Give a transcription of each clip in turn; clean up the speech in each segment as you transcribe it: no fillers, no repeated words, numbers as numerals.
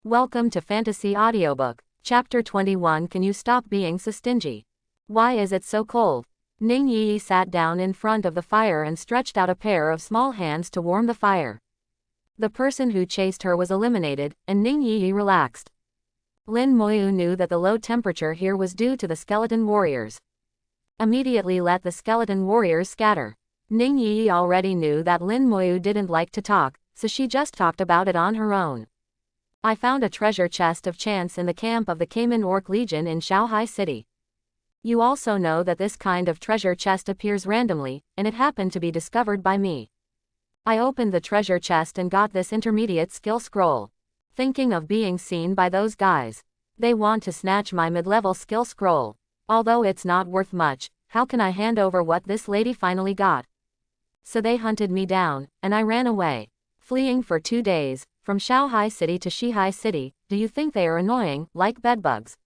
Welcome to Fantasy Audiobook. Chapter 21. Can you stop being so stingy? Why is it so cold? Ning Yi sat down in front of the fire and stretched out a pair of small hands to warm the fire. The person who chased her was eliminated, and Ning Yi relaxed. Lin Moyu knew that the low temperature here was due to the skeleton warriors. Immediately let the skeleton warriors scatter. Ning Yi already knew that Lin Moyu didn't like to talk, so she just talked about it on her own. I found a treasure chest of chance in the camp of the Cayman Orc Legion in Shanghai City. You also know that this kind of treasure chest appears randomly, and it happened to be discovered by me. I opened the treasure chest and got this intermediate skill scroll. Thinking of being seen by those guys. They want to snatch my mid-level skill scroll. Although it's not worth much, how can I hand over what this lady finally got? So they hunted me down, and I ran away. Fleeing for 2 days, from Shanghai City to Shihai City. Do you think they are annoying, like bedbugs?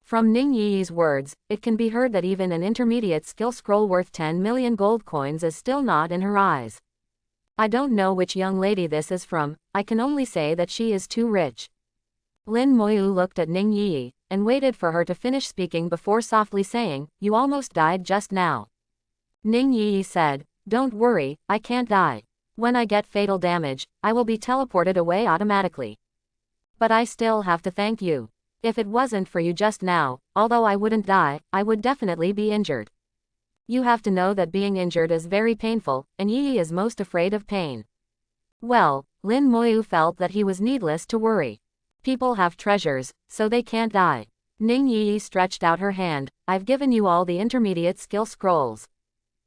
From Ning Yi's words, it can be heard that even an intermediate skill scroll worth 10 million gold coins is still not in her eyes. I don't know which young lady this is from, I can only say that she is too rich. Lin Moyu looked at Ning Yi, and waited for her to finish speaking before softly saying, "You almost died just now." Ning Yi said, "Don't worry, I can't die. When I get fatal damage, I will be teleported away automatically. But I still have to thank you. If it wasn't for you just now, although I wouldn't die, I would definitely be injured. You have to know that being injured is very painful, and Yi is most afraid of pain." Well, Lin Moyu felt that he was needless to worry. People have treasures, so they can't die. Ning Yi stretched out her hand. "I've given you all the intermediate skill scrolls.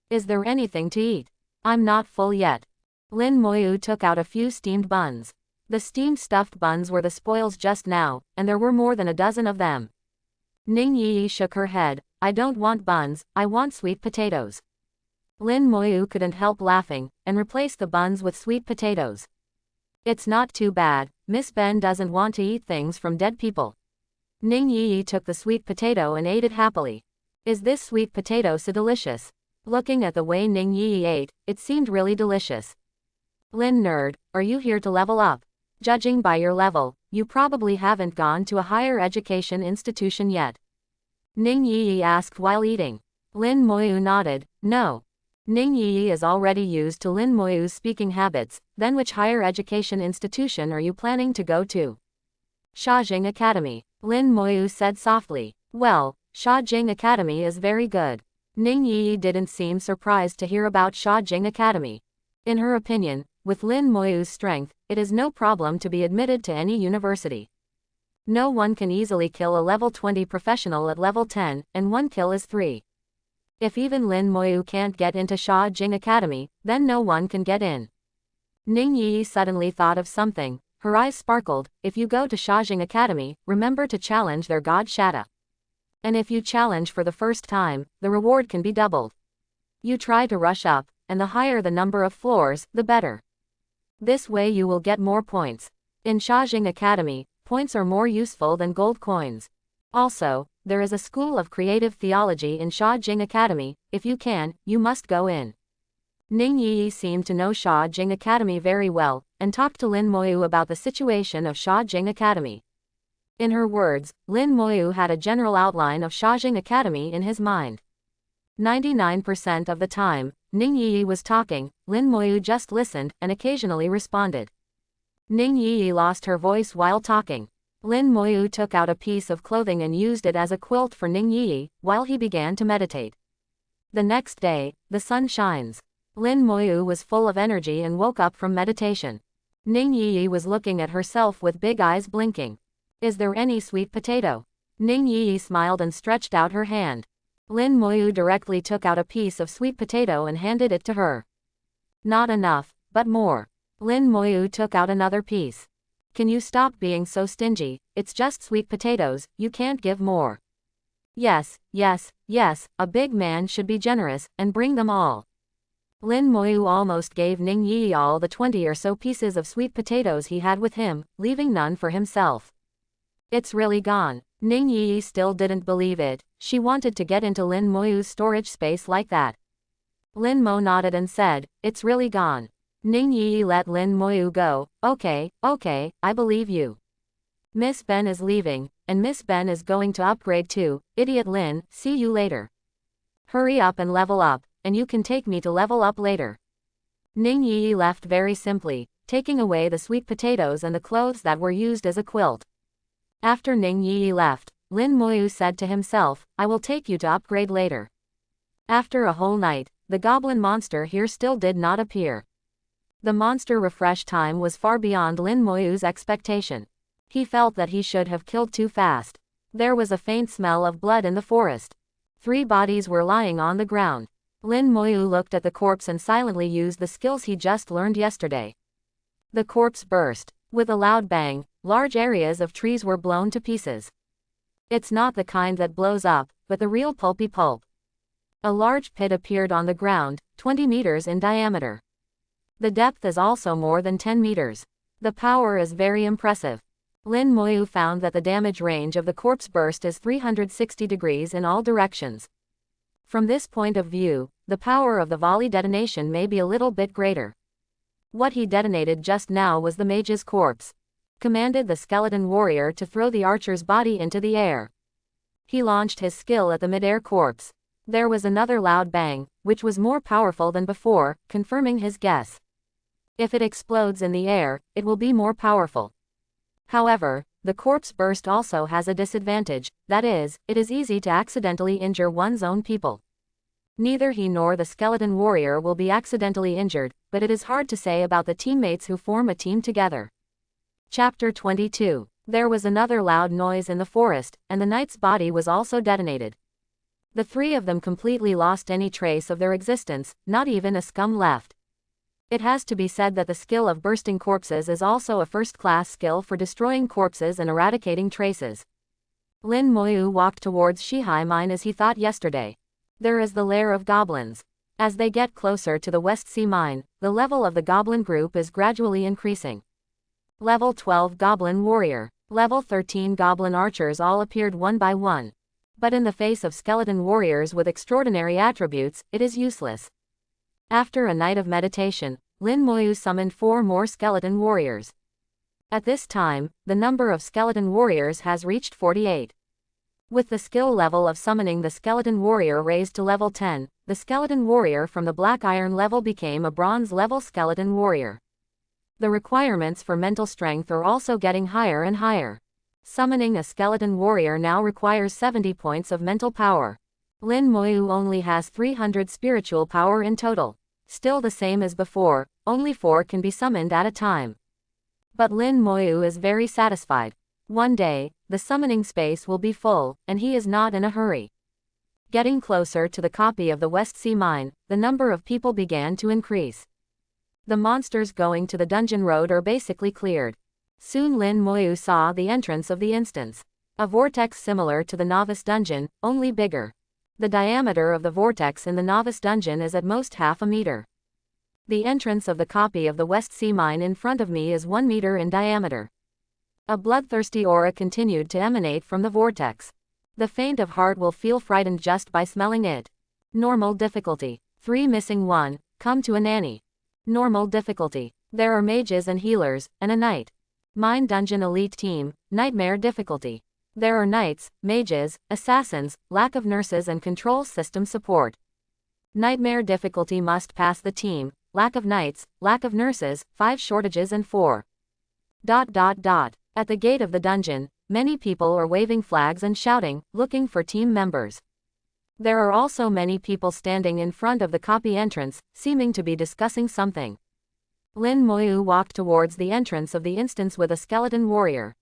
Is there anything to eat? I'm not full yet." Lin Moyu took out a few steamed buns. The steamed stuffed buns were the spoils just now, and there were more than a dozen of them. Ning Yi shook her head. "I don't want buns, I want sweet potatoes." Lin Moyu couldn't help laughing, and replaced the buns with sweet potatoes. "It's not too bad, Miss Ben doesn't want to eat things from dead people." Ning Yi took the sweet potato and ate it happily. "Is this sweet potato so delicious?" Looking at the way Ning Yi ate, it seemed really delicious. "Lin nerd, are you here to level up? Judging by your level, you probably haven't gone to a higher education institution yet." Ning Yi asked while eating. Lin Moyu nodded, "No." Ning Yi is already used to Lin Moyu's speaking habits. "Then which higher education institution are you planning to go to?" "Shajing Academy," Lin Moyu said softly. "Well, Shajing Academy is very good." Ning Yi didn't seem surprised to hear about Shajing Academy. In her opinion, with Lin Moyu's strength, it is no problem to be admitted to any university. No one can easily kill a level 20 professional at level 10, and one kill is 3. If even Lin Moyu can't get into Shajing Academy, then no one can get in. Ning Yi suddenly thought of something. Her eyes sparkled. "If you go to Shajing Academy, remember to challenge their god Shatta. And if you challenge for the first time, the reward can be doubled. You try to rush up, and the higher the number of floors, the better. This way you will get more points. In Shajing Academy, points are more useful than gold coins. Also, there is a school of creative theology in Shajing Academy. If you can, you must go in." Ning Yi seemed to know Shajing Academy very well, and talked to Lin Moyu about the situation of Shajing Academy. In her words, Lin Moyu had a general outline of Shajing Academy in his mind. 99% of the time, Ning Yi was talking, Lin Moyu just listened, and occasionally responded. Ning Yi lost her voice while talking. Lin Moyu took out a piece of clothing and used it as a quilt for Ning Yi, while he began to meditate. The next day, the sun shines. Lin Moyu was full of energy and woke up from meditation. Ning Yi was looking at herself with big eyes blinking. "Is there any sweet potato?" Ning Yi smiled and stretched out her hand. Lin Moyu directly took out a piece of sweet potato and handed it to her. "Not enough, but more." Lin Moyu took out another piece. "Can you stop being so stingy? It's just sweet potatoes, you can't give more." Yes, a big man should be generous, and bring them all." Lin Moyu almost gave Ning Yi all the 20 or so pieces of sweet potatoes he had with him, leaving none for himself. "It's really gone." Ning Yi still didn't believe it. She wanted to get into Lin Moyu's storage space like that. Lin Mo nodded and said, "It's really gone." Ning Yi let Lin Moyu go. Okay, I believe you." Miss Ben is leaving, and Miss Ben is going to upgrade too. Idiot Lin, see you later. Hurry up and level up, and you can take me to level up later. Ning Yi left very simply, taking away the sweet potatoes and the clothes that were used as a quilt. After Ning Yi left, Lin Moyu said to himself, I will take you to upgrade later. After a whole night, the goblin monster here still did not appear. The monster refresh time was far beyond Lin Moyu's expectation. He felt that he should have killed too fast. There was a faint smell of blood in the forest. 3 bodies were lying on the ground. Lin Moyu looked at the corpse and silently used the skills he just learned yesterday. The corpse burst. With a loud bang, large areas of trees were blown to pieces. It's not the kind that blows up, but the real pulpy pulp. A large pit appeared on the ground, 20 meters in diameter. The depth is also more than 10 meters. The power is very impressive. Lin Moyu found that the damage range of the corpse burst is 360 degrees in all directions. From this point of view, the power of the volley detonation may be a little bit greater. What he detonated just now was the mage's corpse. Commanded the skeleton warrior to throw the archer's body into the air. He launched his skill at the mid-air corpse. There was another loud bang, which was more powerful than before, confirming his guess. If it explodes in the air, it will be more powerful. However, the corpse burst also has a disadvantage, that is, it is easy to accidentally injure one's own people. Neither he nor the skeleton warrior will be accidentally injured, but it is hard to say about the teammates who form a team together. Chapter 22. There was another loud noise in the forest, and the knight's body was also detonated. The 3 of them completely lost any trace of their existence, not even a scum left. It has to be said that the skill of bursting corpses is also a first-class skill for destroying corpses and eradicating traces. Lin Moyu walked towards Shihai Mine as he thought yesterday. There is the lair of goblins. As they get closer to the West Sea Mine, the level of the goblin group is gradually increasing. Level 12 Goblin Warrior, Level 13 Goblin Archers all appeared one by one. But in the face of skeleton warriors with extraordinary attributes, it is useless. After a night of meditation, Lin Moyu summoned 4 more skeleton warriors. At this time, the number of skeleton warriors has reached 48. With the skill level of summoning the skeleton warrior raised to level 10, the skeleton warrior from the black iron level became a bronze level skeleton warrior. The requirements for mental strength are also getting higher and higher. Summoning a skeleton warrior now requires 70 points of mental power. Lin Moyu only has 300 spiritual power in total. Still the same as before, only 4 can be summoned at a time. But Lin Moyu is very satisfied. One day, the summoning space will be full, and he is not in a hurry. Getting closer to the copy of the West Sea Mine, the number of people began to increase. The monsters going to the dungeon road are basically cleared. Soon Lin Moyu saw the entrance of the instance. A vortex similar to the novice dungeon, only bigger. The diameter of the vortex in the novice dungeon is at most half a meter. The entrance of the copy of the West Sea Mine in front of me is 1 meter in diameter. A bloodthirsty aura continued to emanate from the vortex. The faint of heart will feel frightened just by smelling it. Normal difficulty. 3 missing 1, come to a nanny. Normal difficulty. There are mages and healers, and a knight. Mine Dungeon Elite Team, Nightmare difficulty. There are knights, mages, assassins, lack of nurses and control system support. Nightmare difficulty must pass the team, lack of knights, lack of nurses, 5 shortages and 4. At the gate of the dungeon, many people are waving flags and shouting, looking for team members. There are also many people standing in front of the copy entrance, seeming to be discussing something. Lin Moyu walked towards the entrance of the instance with a skeleton warrior.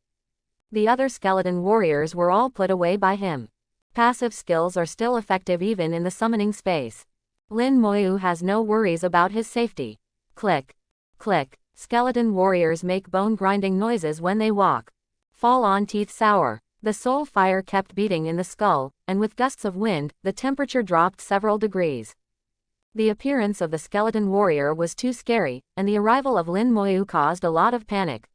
The other skeleton warriors were all put away by him. Passive skills are still effective even in the summoning space. Lin Moyu has no worries about his safety. Click. Click. Skeleton warriors make bone-grinding noises when they walk. Fall on teeth sour. The soul fire kept beating in the skull, and with gusts of wind, the temperature dropped several degrees. The appearance of the skeleton warrior was too scary, and the arrival of Lin Moyu caused a lot of panic.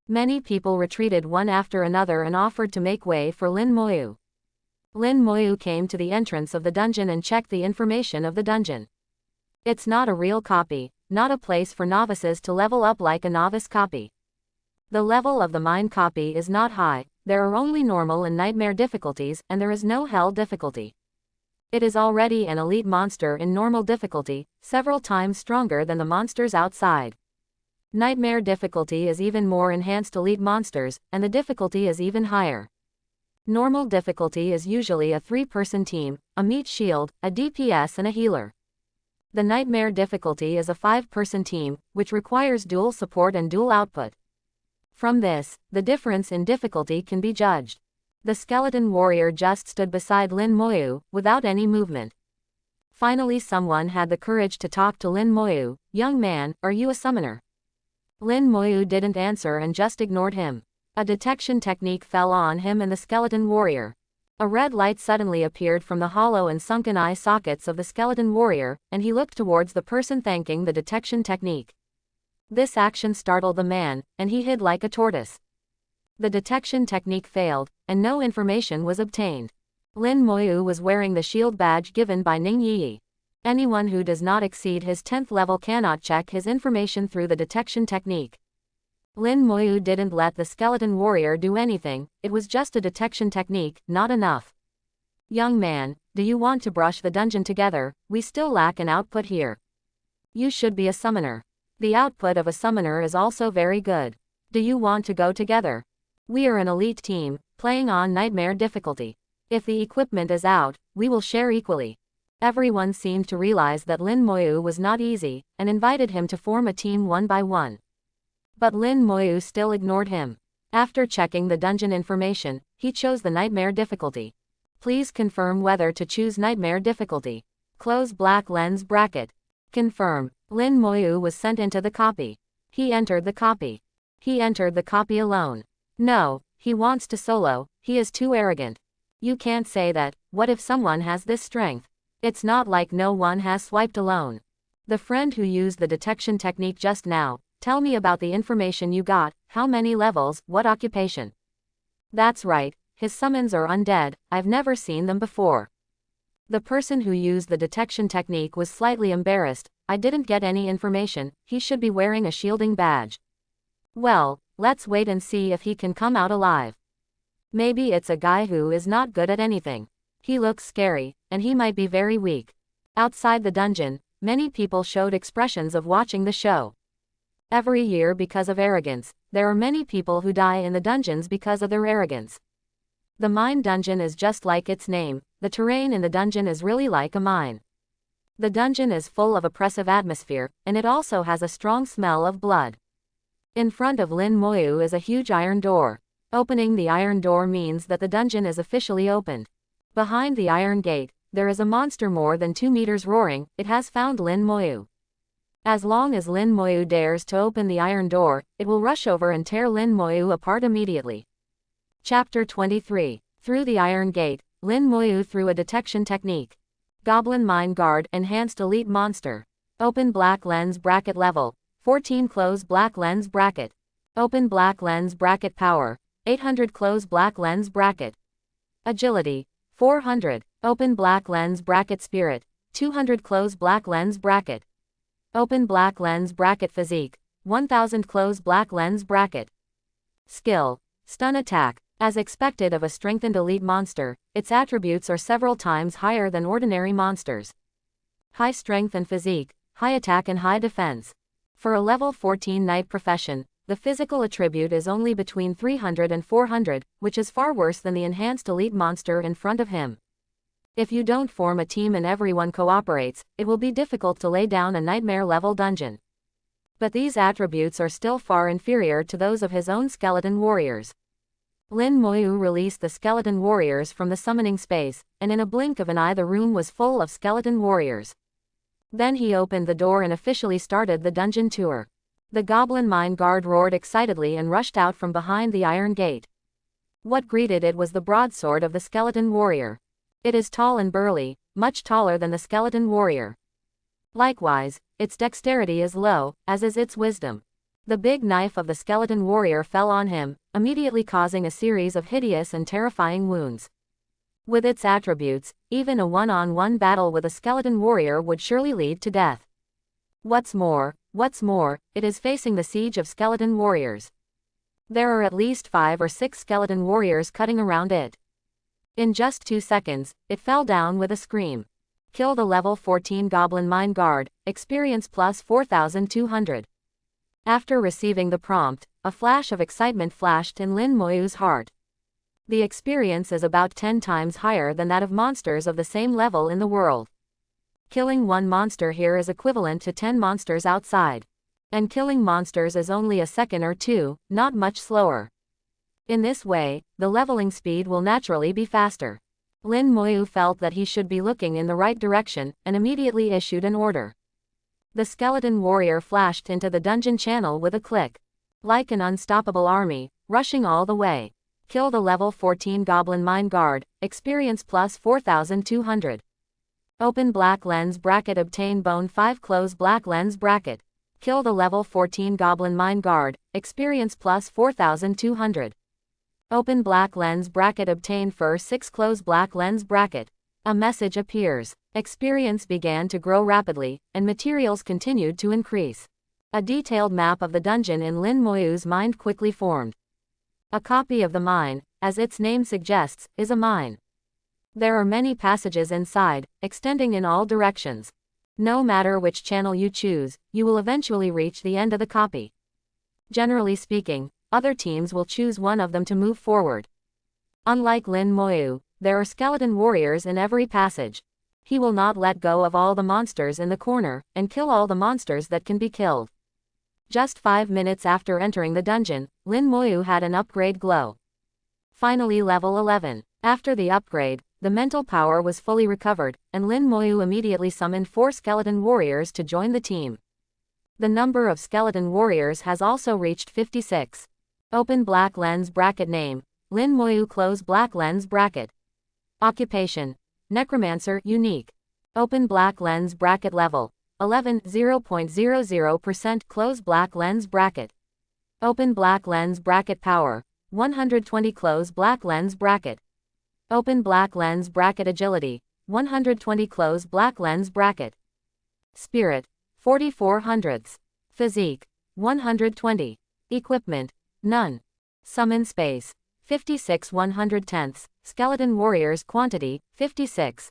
Many people retreated one after another and offered to make way for Lin Moyu. Lin Moyu came to the entrance of the dungeon and checked the information of the dungeon. It's not a real copy, not a place for novices to level up like a novice copy. The level of the mine copy is not high, there are only normal and nightmare difficulties, and there is no hell difficulty. It is already an elite monster in normal difficulty, several times stronger than the monsters outside. Nightmare difficulty is even more enhanced elite monsters, and the difficulty is even higher. Normal difficulty is usually a 3-person team, a meat shield, a DPS and a healer. The nightmare difficulty is a 5-person team, which requires dual support and dual output. From this, the difference in difficulty can be judged. The skeleton warrior just stood beside Lin Moyu, without any movement. Finally someone had the courage to talk to Lin Moyu. "Young man, are you a summoner?" Lin Moyu didn't answer and just ignored him. A detection technique fell on him and the skeleton warrior. A red light suddenly appeared from the hollow and sunken eye sockets of the skeleton warrior, and he looked towards the person thanking the detection technique. This action startled the man, and he hid like a tortoise. The detection technique failed, and no information was obtained. Lin Moyu was wearing the shield badge given by Ning Yi. Anyone who does not exceed his 10th level cannot check his information through the detection technique. Lin Moyu didn't let the skeleton warrior do anything, it was just a detection technique, not enough. "Young man, do you want to brush the dungeon together? We still lack an output here. You should be a summoner. The output of a summoner is also very good. Do you want to go together? We are an elite team, playing on nightmare difficulty. If the equipment is out, we will share equally." Everyone seemed to realize that Lin Moyu was not easy, and invited him to form a team one by one. But Lin Moyu still ignored him. After checking the dungeon information, he chose the nightmare difficulty. Please confirm whether to choose nightmare difficulty. Close black lens bracket. Confirm. Lin Moyu was sent into the copy. He entered the copy. He entered the copy alone. No, he wants to solo, he is too arrogant. You can't say that. What if someone has this strength? It's not like no one has swiped alone. The friend who used the detection technique just now, tell me about the information you got, how many levels, what occupation. That's right, his summons are undead, I've never seen them before. The person who used the detection technique was slightly embarrassed. I didn't get any information, he should be wearing a shielding badge. Well, let's wait and see if he can come out alive. Maybe it's a guy who is not good at anything. He looks scary, and he might be very weak. Outside the dungeon, many people showed expressions of watching the show. Every year, because of arrogance, there are many people who die in the dungeons because of their arrogance. The mine dungeon is just like its name, the terrain in the dungeon is really like a mine. The dungeon is full of oppressive atmosphere, and it also has a strong smell of blood. In front of Lin Moyu is a huge iron door. Opening the iron door means that the dungeon is officially opened. Behind the iron gate, there is a monster more than 2 meters roaring, it has found Lin Moyu. As long as Lin Moyu dares to open the iron door, it will rush over and tear Lin Moyu apart immediately. Chapter 23. Through the iron gate, Lin Moyu threw a detection technique. Goblin Mine Guard, Enhanced Elite Monster. Open black lens bracket level, 14 close black lens bracket. Open black lens bracket power, 800 close black lens bracket. Agility, 400. Open black lens bracket spirit, 200 close black lens bracket. Open black lens bracket physique, 1000 close black lens bracket. Skill, stun attack. As expected of a strengthened elite monster, its attributes are several times higher than ordinary monsters. High strength and physique, high attack and high defense. For a level 14 knight profession, the physical attribute is only between 300 and 400, which is far worse than the enhanced elite monster in front of him. If you don't form a team and everyone cooperates, it will be difficult to lay down a nightmare level dungeon. But these attributes are still far inferior to those of his own skeleton warriors. Lin Moyu released the skeleton warriors from the summoning space, and in a blink of an eye the room was full of skeleton warriors. Then he opened the door and officially started the dungeon tour. The Goblin Mine Guard roared excitedly and rushed out from behind the iron gate. What greeted it was the broadsword of the skeleton warrior. It is tall and burly, much taller than the skeleton warrior. Likewise, its dexterity is low, as is its wisdom. The big knife of the skeleton warrior fell on him, immediately causing a series of hideous and terrifying wounds. With its attributes, even a one-on-one battle with a skeleton warrior would surely lead to death. What's more, it is facing the siege of skeleton warriors. There are at least 5 or 6 skeleton warriors cutting around it. In just 2 seconds, it fell down with a scream. Kill the level 14 Goblin Mine Guard, experience plus 4,200. After receiving the prompt, a flash of excitement flashed in Lin Moyu's heart. The experience is about 10 times higher than that of monsters of the same level in the world. Killing one monster here is equivalent to 10 monsters outside. And killing monsters is only a second or two, not much slower. In this way, the leveling speed will naturally be faster. Lin Moyu felt that he should be looking in the right direction, and immediately issued an order. The skeleton warrior flashed into the dungeon channel with a click. Like an unstoppable army, rushing all the way. Kill the level 14 Goblin Mine Guard, experience plus 4,200. Open black lens bracket, obtain bone 5, close black lens bracket. Kill the level 14 Goblin Mine Guard, experience plus 4,200. Open black lens bracket, obtain fur 6, close black lens bracket. A message appears. Experience began to grow rapidly, and materials continued to increase. A detailed map of the dungeon in Lin Moyu's mind quickly formed. A copy of the mine, as its name suggests, is a mine. There are many passages inside, extending in all directions. No matter which channel you choose, you will eventually reach the end of the copy. Generally speaking, other teams will choose one of them to move forward. Unlike Lin Moyu, there are skeleton warriors in every passage. He will not let go of all the monsters in the corner, and kill all the monsters that can be killed. Just 5 minutes after entering the dungeon, Lin Moyu had an upgrade glow. Finally level 11. After the upgrade, the mental power was fully recovered, and Lin Moyu immediately summoned 4 skeleton warriors to join the team. The number of skeleton warriors has also reached 56. Open black lens bracket, name, Lin Moyu, close black lens bracket. Occupation, Necromancer, unique. Open black lens bracket, level 11, 0.00%, close black lens bracket. Open black lens bracket, power 120, close black lens bracket. Open black lens bracket, agility 120, close black lens bracket. Spirit 4400ths. Physique 120. Equipment none. Summon space 56 110ths. Skeleton warriors quantity 56.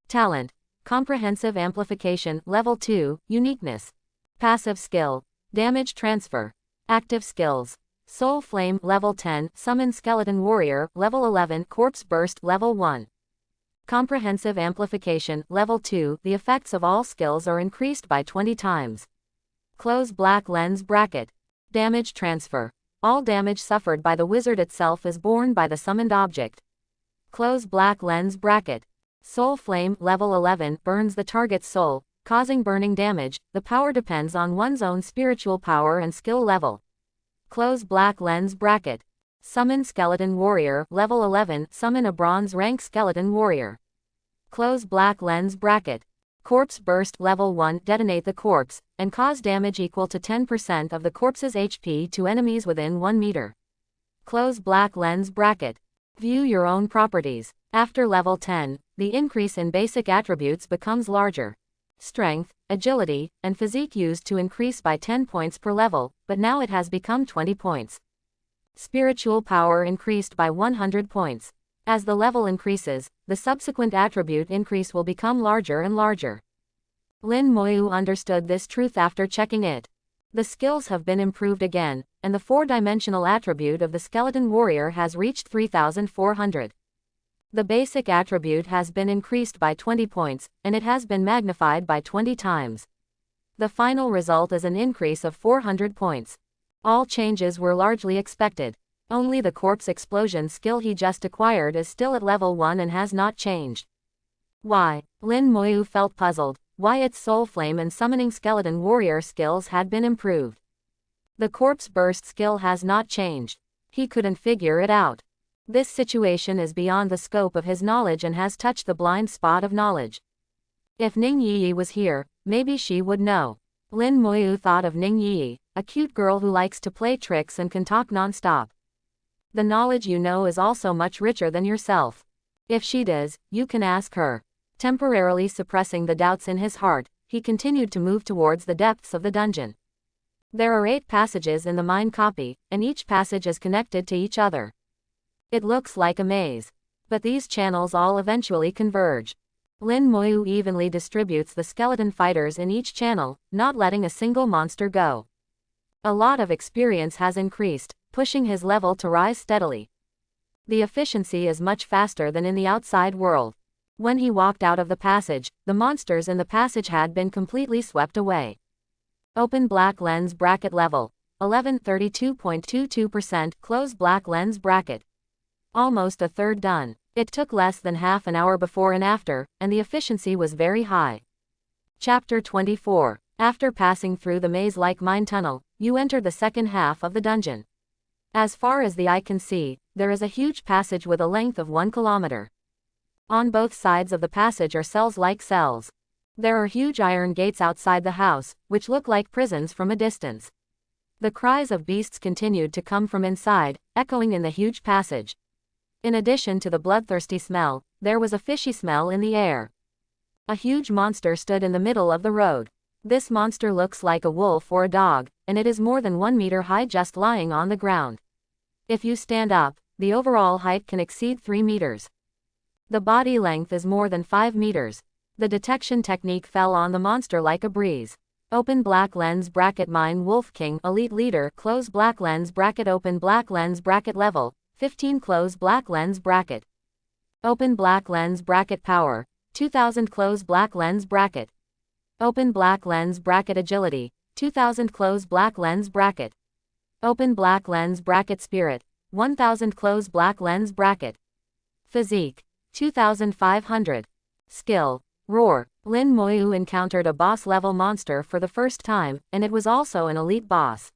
Talent comprehensive amplification level 2, uniqueness. Passive skill damage transfer. Active skills soul flame level 10, summon skeleton warrior level 11, corpse burst level 1. Comprehensive amplification level 2, the effects of all skills are increased by 20 times. Close black lens bracket. Damage transfer. All damage suffered by the wizard itself is borne by the summoned object. Close black lens bracket. Soul flame level 11 burns the target's soul, causing burning damage. The power depends on one's own spiritual power and skill level. Close black lens bracket. Summon skeleton warrior level 11, summon a bronze rank skeleton warrior. Close black lens bracket. Corpse burst level 1, detonate the corpse, and cause damage equal to 10% of the corpse's HP to enemies within 1 meter. Close black lens bracket. View your own properties. After level 10, the increase in basic attributes becomes larger. Strength, agility, and physique used to increase by 10 points per level, but now it has become 20 points. Spiritual power increased by 100 points. As the level increases, the subsequent attribute increase will become larger and larger. Lin Moyu understood this truth after checking it. The skills have been improved again, and the 4-dimensional attribute of the skeleton warrior has reached 3,400. The basic attribute has been increased by 20 points, and it has been magnified by 20 times. The final result is an increase of 400 points. All changes were largely expected. Only the corpse explosion skill he just acquired is still at level 1 and has not changed. Why? Lin Moyu felt puzzled. Why its soul flame and summoning skeleton warrior skills had been improved. The corpse burst skill has not changed. He couldn't figure it out. This situation is beyond the scope of his knowledge and has touched the blind spot of knowledge. If Ning Yi was here, maybe she would know. Lin Moyu thought of Ning Yi, a cute girl who likes to play tricks and can talk non-stop. The knowledge you know is also much richer than yourself. If she does, you can ask her. Temporarily suppressing the doubts in his heart, he continued to move towards the depths of the dungeon. There are 8 passages in the mine copy, and each passage is connected to each other. It looks like a maze. But these channels all eventually converge. Lin Moyu evenly distributes the skeleton fighters in each channel, not letting a single monster go. A lot of experience has increased, pushing his level to rise steadily. The efficiency is much faster than in the outside world. When he walked out of the passage, the monsters in the passage had been completely swept away. Open black lens bracket level. 1132.22%. Close black lens bracket. Almost a third done. It took less than half an hour before and after, and the efficiency was very high. Chapter 24. After passing through the maze-like mine tunnel, you enter the second half of the dungeon. As far as the eye can see, there is a huge passage with a length of 1 kilometer. On both sides of the passage are cells like cells. There are huge iron gates outside the house, which look like prisons from a distance. The cries of beasts continued to come from inside, echoing in the huge passage. In addition to the bloodthirsty smell, there was a fishy smell in the air. A huge monster stood in the middle of the road. This monster looks like a wolf or a dog, and it is more than 1 meter high just lying on the ground. If you stand up, the overall height can exceed 3 meters. The body length is more than 5 meters. The detection technique fell on the monster like a breeze. Open black lens bracket mine wolf king elite leader close black lens bracket open black lens bracket level 15 close black lens bracket. Open black lens bracket power 2000 close black lens bracket. Open black lens bracket agility 2000 close black lens bracket. Open black lens bracket spirit 1000 close black lens bracket. Physique 2500. Skill roar. Lin Moyu encountered a boss level monster for the first time, and it was also an elite boss.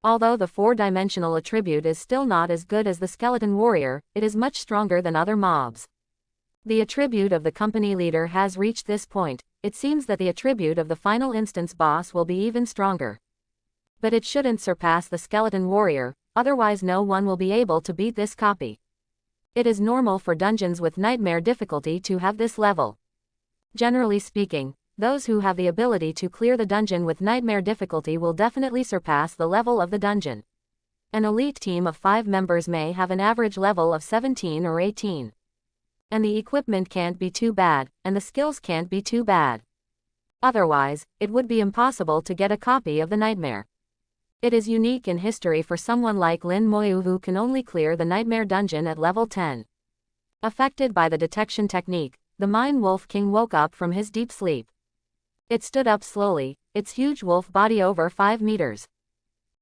Although the 4-dimensional attribute is still not as good as the skeleton warrior, it is much stronger than other mobs. The attribute of the company leader has reached this point. It seems that the attribute of the final instance boss will be even stronger. But it shouldn't surpass the skeleton warrior, otherwise no one will be able to beat this copy. It is normal for dungeons with nightmare difficulty to have this level. Generally speaking, those who have the ability to clear the dungeon with nightmare difficulty will definitely surpass the level of the dungeon. An elite team of 5 members may have an average level of 17 or 18. And the equipment can't be too bad, and the skills can't be too bad. Otherwise, it would be impossible to get a copy of the nightmare. It is unique in history for someone like Lin Moyu who can only clear the nightmare dungeon at level 10. Affected by the detection technique, the mine wolf king woke up from his deep sleep. It stood up slowly, its huge wolf body over 5 meters.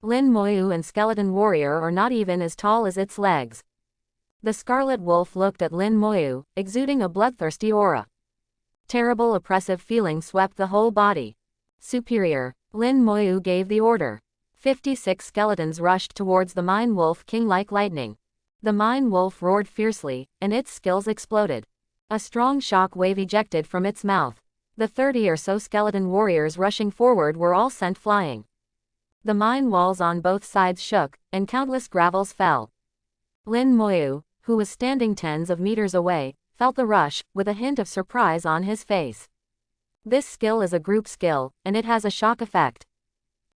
Lin Moyu and skeleton warrior are not even as tall as its legs. The scarlet wolf looked at Lin Moyu, exuding a bloodthirsty aura. Terrible oppressive feeling swept the whole body. Superior. Lin Moyu gave the order. 56 skeletons rushed towards the mine wolf king like lightning. The mine wolf roared fiercely, and its skills exploded. A strong shock wave ejected from its mouth. The 30 or so skeleton warriors rushing forward were all sent flying. The mine walls on both sides shook, and countless gravels fell. Lin Moyu, who was standing tens of meters away, felt the rush, with a hint of surprise on his face. This skill is a group skill, and it has a shock effect.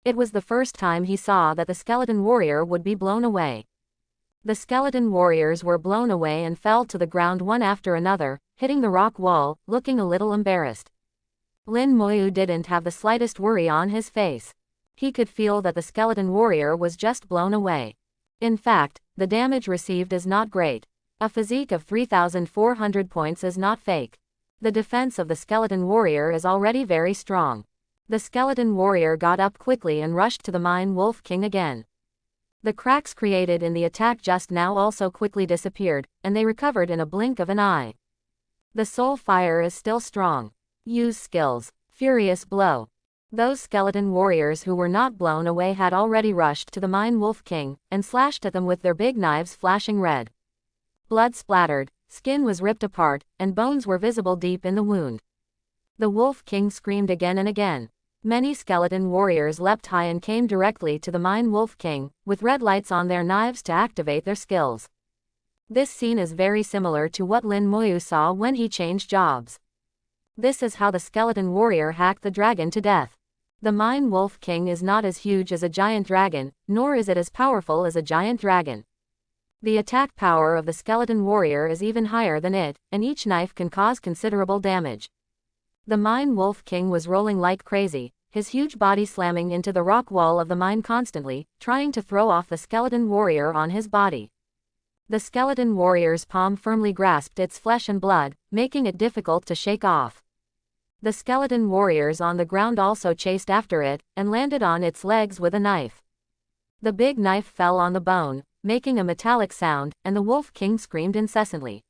It was the first time he saw that the skeleton warrior would be blown away. The skeleton warriors were blown away and fell to the ground one after another, hitting the rock wall, looking a little embarrassed. Lin Moyu didn't have the slightest worry on his face. He could feel that the skeleton warrior was just blown away. In fact, the damage received is not great. A physique of 3,400 points is not fake. The defense of the skeleton warrior is already very strong. The skeleton warrior got up quickly and rushed to the mine wolf king again. The cracks created in the attack just now also quickly disappeared, and they recovered in a blink of an eye. The soul fire is still strong. Use skills. Furious blow. Those skeleton warriors who were not blown away had already rushed to the mine wolf king, and slashed at them with their big knives flashing red. Blood splattered, skin was ripped apart, and bones were visible deep in the wound. The wolf king screamed again and again. Many skeleton warriors leapt high and came directly to the mine wolf king, with red lights on their knives to activate their skills. This scene is very similar to what Lin Moyu saw when he changed jobs. This is how the skeleton warrior hacked the dragon to death. The Mine Wolf King is not as huge as a giant dragon, nor is it as powerful as a giant dragon. The attack power of the skeleton warrior is even higher than it, and each knife can cause considerable damage. The Mine Wolf King was rolling like crazy, his huge body slamming into the rock wall of the mine constantly, trying to throw off the skeleton warrior on his body. The skeleton warrior's palm firmly grasped its flesh and blood, making it difficult to shake off. The skeleton warriors on the ground also chased after it, and landed on its legs with a knife. The big knife fell on the bone, making a metallic sound, and the Wolf King screamed incessantly.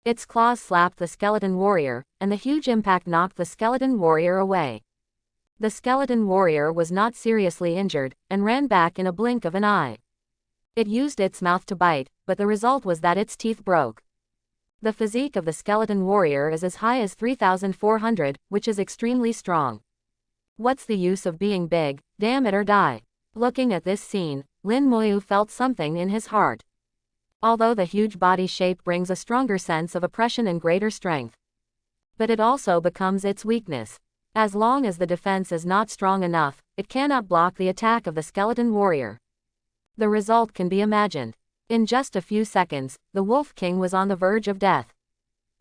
Its claws slapped the skeleton warrior, and the huge impact knocked the skeleton warrior away. The skeleton warrior was not seriously injured, and ran back in a blink of an eye. It used its mouth to bite, but the result was that its teeth broke. The physique of the skeleton warrior is as high as 3,400, which is extremely strong. What's the use of being big, damn it or die? Looking at this scene, Lin Moyu felt something in his heart. Although the huge body shape brings a stronger sense of oppression and greater strength, but it also becomes its weakness. As long as the defense is not strong enough, it cannot block the attack of the skeleton warrior. The result can be imagined. In just a few seconds, the Wolf King was on the verge of death.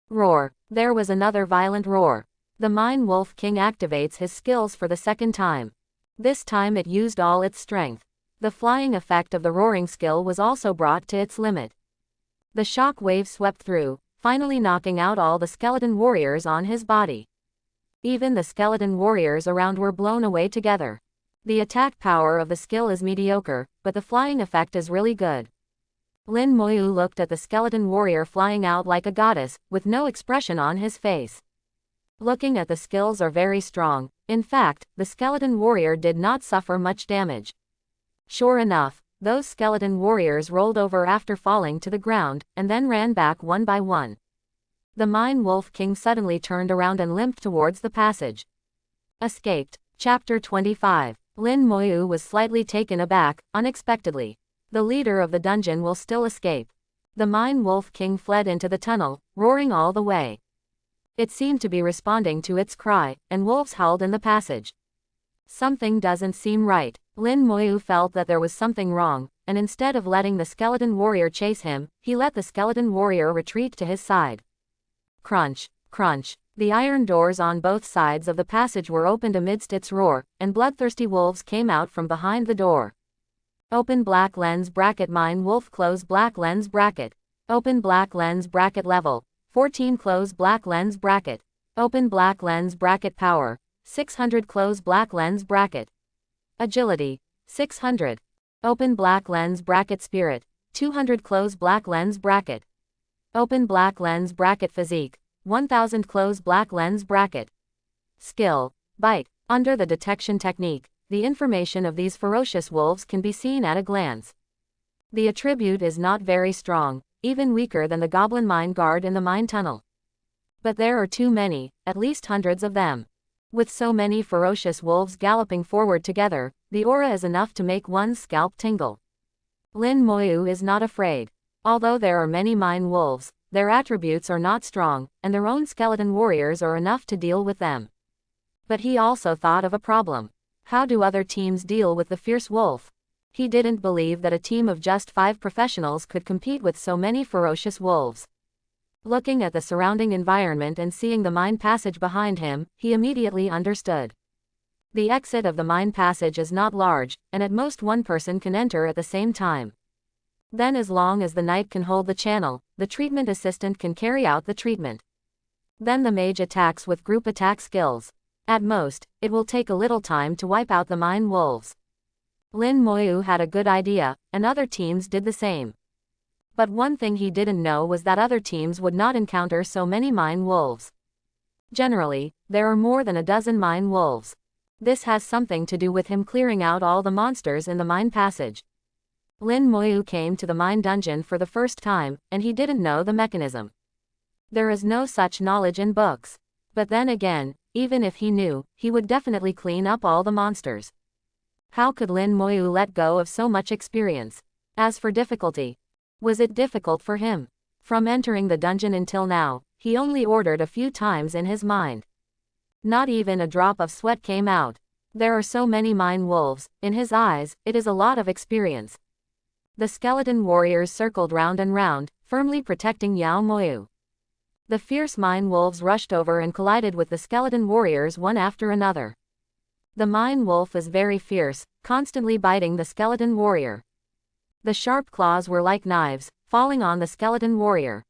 Roar! There was another violent roar. The Mine Wolf King activates his skills for the second time. This time it used all its strength. The flying effect of the roaring skill was also brought to its limit. The shock wave swept through, finally knocking out all the skeleton warriors on his body. Even the skeleton warriors around were blown away together. The attack power of the skill is mediocre, but the flying effect is really good. Lin Moyu looked at the skeleton warrior flying out like a goddess, with no expression on his face. Looking at the skills are very strong. In fact, the skeleton warrior did not suffer much damage. Sure enough, those skeleton warriors rolled over after falling to the ground, and then ran back one by one. The Mine Wolf King suddenly turned around and limped towards the passage. Escaped. Chapter 25. Lin Moyu was slightly taken aback, unexpectedly. The leader of the dungeon will still escape. The Mine Wolf King fled into the tunnel, roaring all the way. It seemed to be responding to its cry, and wolves howled in the passage. Something doesn't seem right. Lin Moyu felt that there was something wrong, and instead of letting the skeleton warrior chase him, he let the skeleton warrior retreat to his side. Crunch, crunch. The iron doors on both sides of the passage were opened amidst its roar, and bloodthirsty wolves came out from behind the door. Open black lens bracket Mine Wolf close black lens bracket. Open black lens bracket level 14 close black lens bracket. Open black lens bracket power 600 close black lens bracket. Agility 600. Open black lens bracket spirit 200 close black lens bracket. Open black lens bracket physique 1000 close black lens bracket. Skill bite. Under the detection technique, the information of these ferocious wolves can be seen at a glance. The attribute is not very strong, even weaker than the goblin mine guard in the mine tunnel. But there are too many, at least hundreds of them. With so many ferocious wolves galloping forward together, the aura is enough to make one's scalp tingle. Lin Moyu is not afraid. Although there are many mine wolves, their attributes are not strong, and their own skeleton warriors are enough to deal with them. But he also thought of a problem. How do other teams deal with the fierce wolf? He didn't believe that a team of just 5 professionals could compete with so many ferocious wolves. Looking at the surrounding environment and seeing the mine passage behind him, he immediately understood. The exit of the mine passage is not large, and at most one person can enter at the same time. Then as long as the knight can hold the channel, the treatment assistant can carry out the treatment. Then the mage attacks with group attack skills. At most, it will take a little time to wipe out the mine wolves. Lin Moyu had a good idea, and other teams did the same. But one thing he didn't know was that other teams would not encounter so many mine wolves. Generally, there are more than a dozen mine wolves. This has something to do with him clearing out all the monsters in the mine passage. Lin Moyu came to the mine dungeon for the first time, and he didn't know the mechanism. There is no such knowledge in books. But then again, even if he knew, he would definitely clean up all the monsters. How could Lin Moyu let go of so much experience? As for difficulty, was it difficult for him? From entering the dungeon until now, he only ordered a few times in his mind. Not even a drop of sweat came out. There are so many mine wolves, in his eyes, it is a lot of experience. The skeleton warriors circled round and round, firmly protecting Yao Moyu. The fierce mine wolves rushed over and collided with the skeleton warriors one after another. The mine wolf is very fierce, constantly biting the skeleton warrior. The sharp claws were like knives, falling on the skeleton warrior.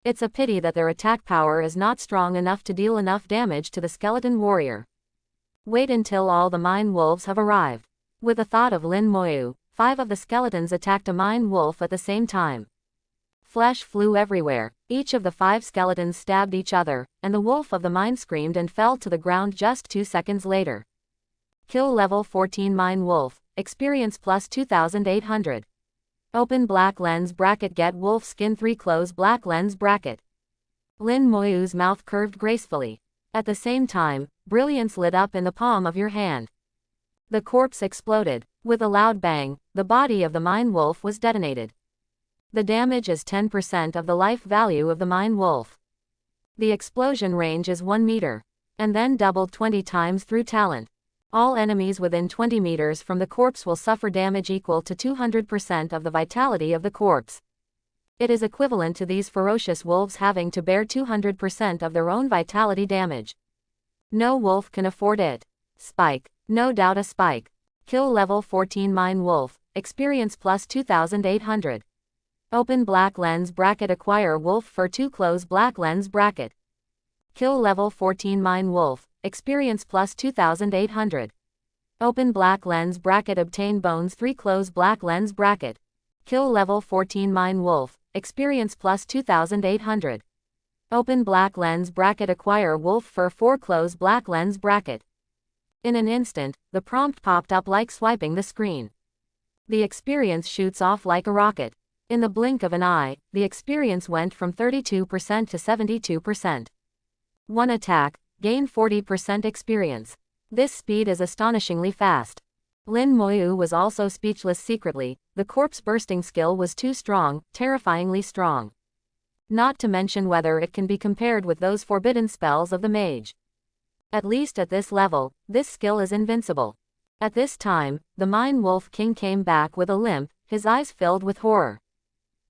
It's a pity that their attack power is not strong enough to deal enough damage to the skeleton warrior. Wait until all the mine wolves have arrived. With the thought of Lin Moyu, 5 of the skeletons attacked a mine wolf at the same time. Flesh flew everywhere, each of the 5 skeletons stabbed each other, and the wolf of the mine screamed and fell to the ground just 2 seconds later. Kill level 14 mine wolf, experience plus 2800. Open black lens bracket, get wolf skin 3, close black lens bracket. Lin Moyu's mouth curved gracefully. At the same time, brilliance lit up in the palm of your hand. The corpse exploded. With a loud bang, the body of the mine wolf was detonated. The damage is 10% of the life value of the mine wolf. The explosion range is 1 meter. And then doubled 20 times through talent. All enemies within 20 meters from the corpse will suffer damage equal to 200% of the vitality of the corpse. It is equivalent to these ferocious wolves having to bear 200% of their own vitality damage. No wolf can afford it. Spike. No doubt a spike. Kill level 14 mine wolf, experience plus 2800. Open black lens bracket, acquire wolf fur 2, close black lens bracket. Kill level 14 mine wolf, experience plus 2800. Open black lens bracket, obtain bones 3, close black lens bracket. Kill level 14 mine wolf, experience plus 2800. Open black lens bracket, acquire wolf fur 4, close black lens bracket. In an instant, the prompt popped up like swiping the screen. The experience shoots off like a rocket. In the blink of an eye, the experience went from 32% to 72%. One attack, gain 40% experience. This speed is astonishingly fast. Lin Moyu was also speechless secretly. The corpse bursting skill was too strong, terrifyingly strong. Not to mention whether it can be compared with those forbidden spells of the mage. At least at this level, this skill is invincible. At this time, the Mine Wolf King came back with a limp, his eyes filled with horror.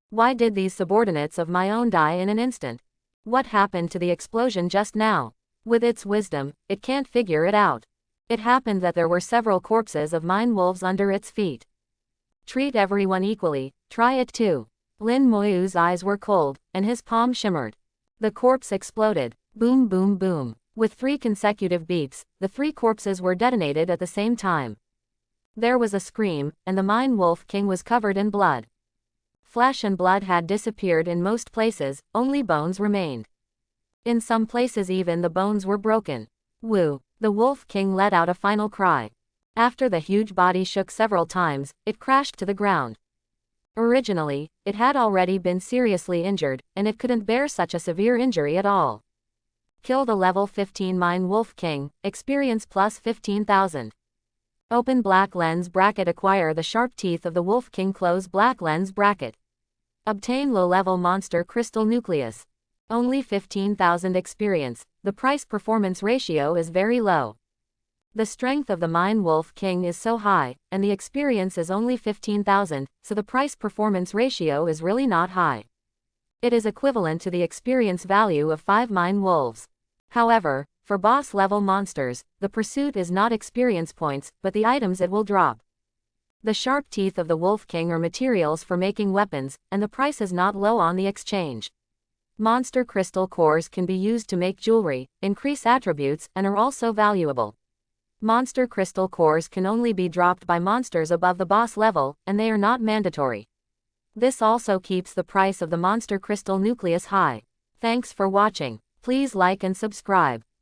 Why did these subordinates of my own die in an instant? What happened to the explosion just now? With its wisdom, it can't figure it out. It happened that there were several corpses of mine wolves under its feet. Treat everyone equally, try it too. Lin Moyu's eyes were cold, and his palm shimmered. The corpse exploded. Boom boom boom. With 3 consecutive beats, the 3 corpses were detonated at the same time. There was a scream, and the Mine Wolf King was covered in blood. Flesh and blood had disappeared in most places, only bones remained. In some places even the bones were broken. Woo! The Wolf King let out a final cry. After the huge body shook several times, it crashed to the ground. Originally, it had already been seriously injured, and it couldn't bear such a severe injury at all. Kill the level 15 Mine Wolf King, experience plus 15,000. Open black lens bracket, acquire the sharp teeth of the Wolf King, close black lens bracket. Obtain low-level monster crystal nucleus. Only 15,000 experience, the price-performance ratio is very low. The strength of the Mine Wolf King is so high, and the experience is only 15,000, so the price-performance ratio is really not high. It is equivalent to the experience value of 5 mine wolves. However, for boss-level monsters, the pursuit is not experience points, but the items it will drop. The sharp teeth of the Wolf King are materials for making weapons, and the price is not low on the exchange. Monster crystal cores can be used to make jewelry, increase attributes, and are also valuable. Monster crystal cores can only be dropped by monsters above the boss level, and they are not mandatory. This also keeps the price of the monster crystal nucleus high. Thanks for watching. Please like and subscribe.